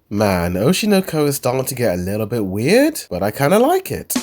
Man, Oshinoko is starting to get a little bit weird, but I kinda like it.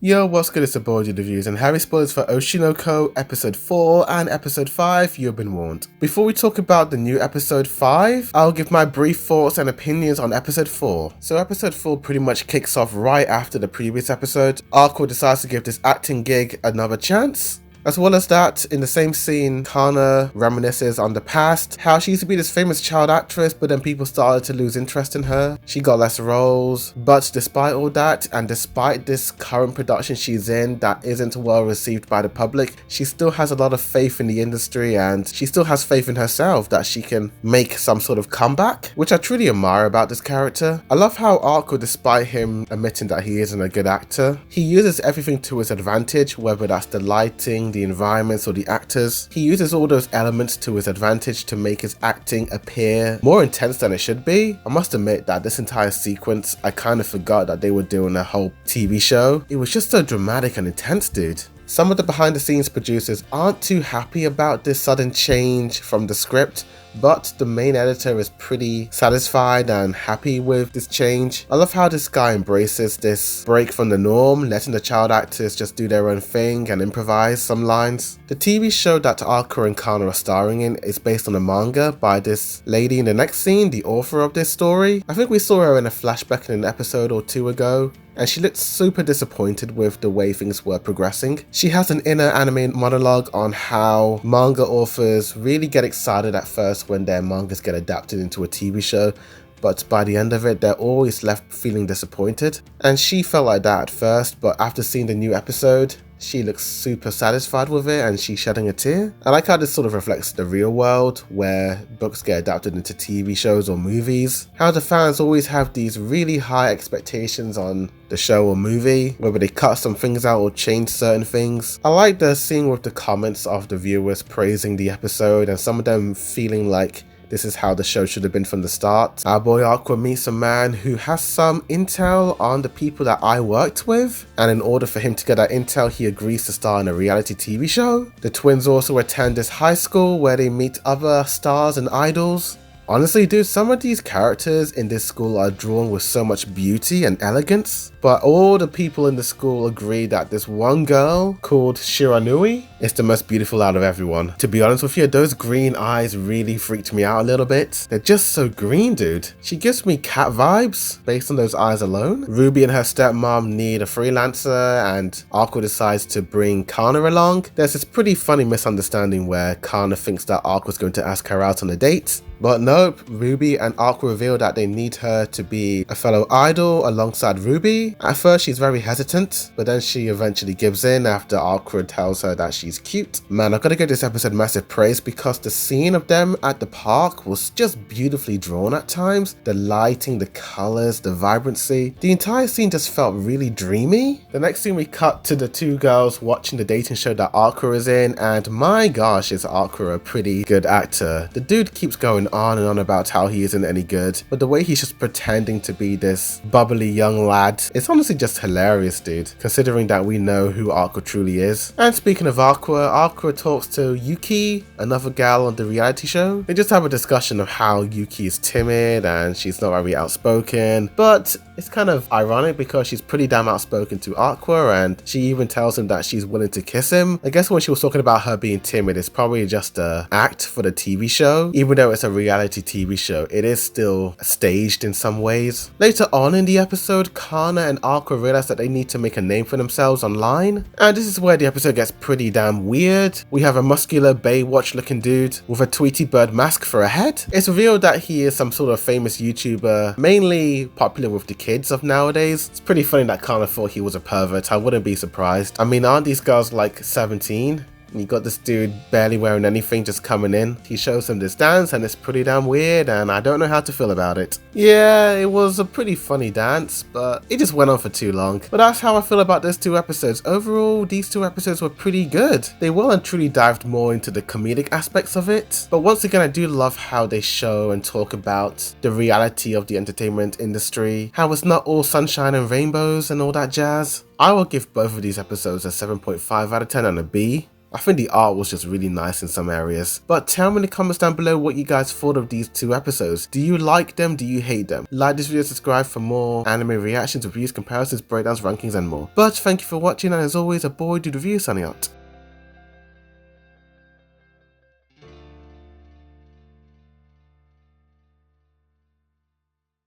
Yo, what's good? It's the Boy Reviews and heavy spoilers for Oshinoko Episode 4 and Episode 5, you've been warned. Before we talk about the new Episode 5, I'll give my brief thoughts and opinions on Episode 4. So Episode 4 pretty much kicks off right after the previous episode. Arco decides to give this acting gig another chance. As well as that, in the same scene, Kana reminisces on the past, how she used to be this famous child actress, but then people started to lose interest in her. She got less roles, but despite all that, and despite this current production she's in that isn't well received by the public, she still has a lot of faith in the industry, and she still has faith in herself that she can make some sort of comeback, which I truly admire about this character. I love how Arco, despite him admitting that he isn't a good actor, he uses everything to his advantage, whether that's the lighting, the environments, or the actors. He uses all those elements to his advantage to make his acting appear more intense than it should be. I must admit that this entire sequence, I kind of forgot that they were doing a whole TV show. It was just so dramatic and intense, dude. Some of the behind the scenes producers aren't too happy about this sudden change from the script, but the main editor is pretty satisfied and happy with this change. I love how this guy embraces this break from the norm, letting the child actors just do their own thing and improvise some lines. The TV show that Arco and Kana are starring in is based on a manga by this lady in the next scene, the author of this story. I think we saw her in a flashback in an episode or two ago, and she looked super disappointed with the way things were progressing. She has an inner anime monologue on how manga authors really get excited at first when their mangas get adapted into a TV show, but by the end of it, they're always left feeling disappointed. And she felt like that at first, but after seeing the new episode, she looks super satisfied with it and she's shedding a tear. I like how this sort of reflects the real world where books get adapted into TV shows or movies. How the fans always have these really high expectations on the show or movie, whether they cut some things out or change certain things. I like the scene with the comments of the viewers praising the episode and some of them feeling like this is how the show should have been from the start. Our boy Aqua meets a man who has some intel on the people that I worked with, and in order for him to get that intel, he agrees to star in a reality TV show. The twins also attend this high school where they meet other stars and idols. Honestly, dude, some of these characters in this school are drawn with so much beauty and elegance, but all the people in the school agree that this one girl called Shiranui is the most beautiful out of everyone. To be honest with you, those green eyes really freaked me out a little bit. They're just so green, dude. She gives me cat vibes based on those eyes alone. Ruby and her stepmom need a freelancer, and Arco decides to bring Kana along. There's this pretty funny misunderstanding where Kana thinks that Arco's going to ask her out on a date, but nope, Ruby and Arco reveal that they need her to be a fellow idol alongside Ruby. At first she's very hesitant, but then she eventually gives in after Arco tells her that she's cute. Man, I've got to give this episode massive praise because the scene of them at the park was just beautifully drawn at times. The lighting, the colors, the vibrancy. The entire scene just felt really dreamy. The next scene we cut to the two girls watching the dating show that Arco is in, and my gosh, is Arco a pretty good actor. The dude keeps going on and on about how he isn't any good, but the way he's just pretending to be this bubbly young lad, it's honestly just hilarious, dude, considering that we know who Arco truly is. And speaking of Arco talks to Yuki, another gal on the reality show. They just have a discussion of how Yuki is timid and she's not very outspoken, but it's kind of ironic because she's pretty damn outspoken to Arco, and she even tells him that she's willing to kiss him. I guess when she was talking about her being timid, it's probably just an act for the TV show. Even though it's a reality TV show, it is still staged in some ways. Later on in the episode, Kana and Arco realize that they need to make a name for themselves online, and this is where the episode gets pretty damn weird. We have a muscular Baywatch looking dude with a Tweety Bird mask for a head. It's revealed that he is some sort of famous YouTuber, mainly popular with the kids of nowadays. It's pretty funny that Kana thought he was a pervert. I wouldn't be surprised. I mean, aren't these girls like 17? You got this dude barely wearing anything just coming in. He shows him this dance and it's pretty damn weird and I don't know how to feel about it. Yeah, it was a pretty funny dance, but it just went on for too long. But that's how I feel about those 2 episodes. Overall, these 2 episodes were pretty good. They well and truly dived more into the comedic aspects of it. But once again, I do love how they show and talk about the reality of the entertainment industry, how it's not all sunshine and rainbows and all that jazz. I will give both of these episodes a 7.5 out of 10 and a B. I think the art was just really nice in some areas. But tell me in the comments down below what you guys thought of these 2 episodes. Do you like them? Do you hate them? Like this video, subscribe for more anime reactions, reviews, comparisons, breakdowns, rankings and more. But thank you for watching, and as always, a boy dude review signing out.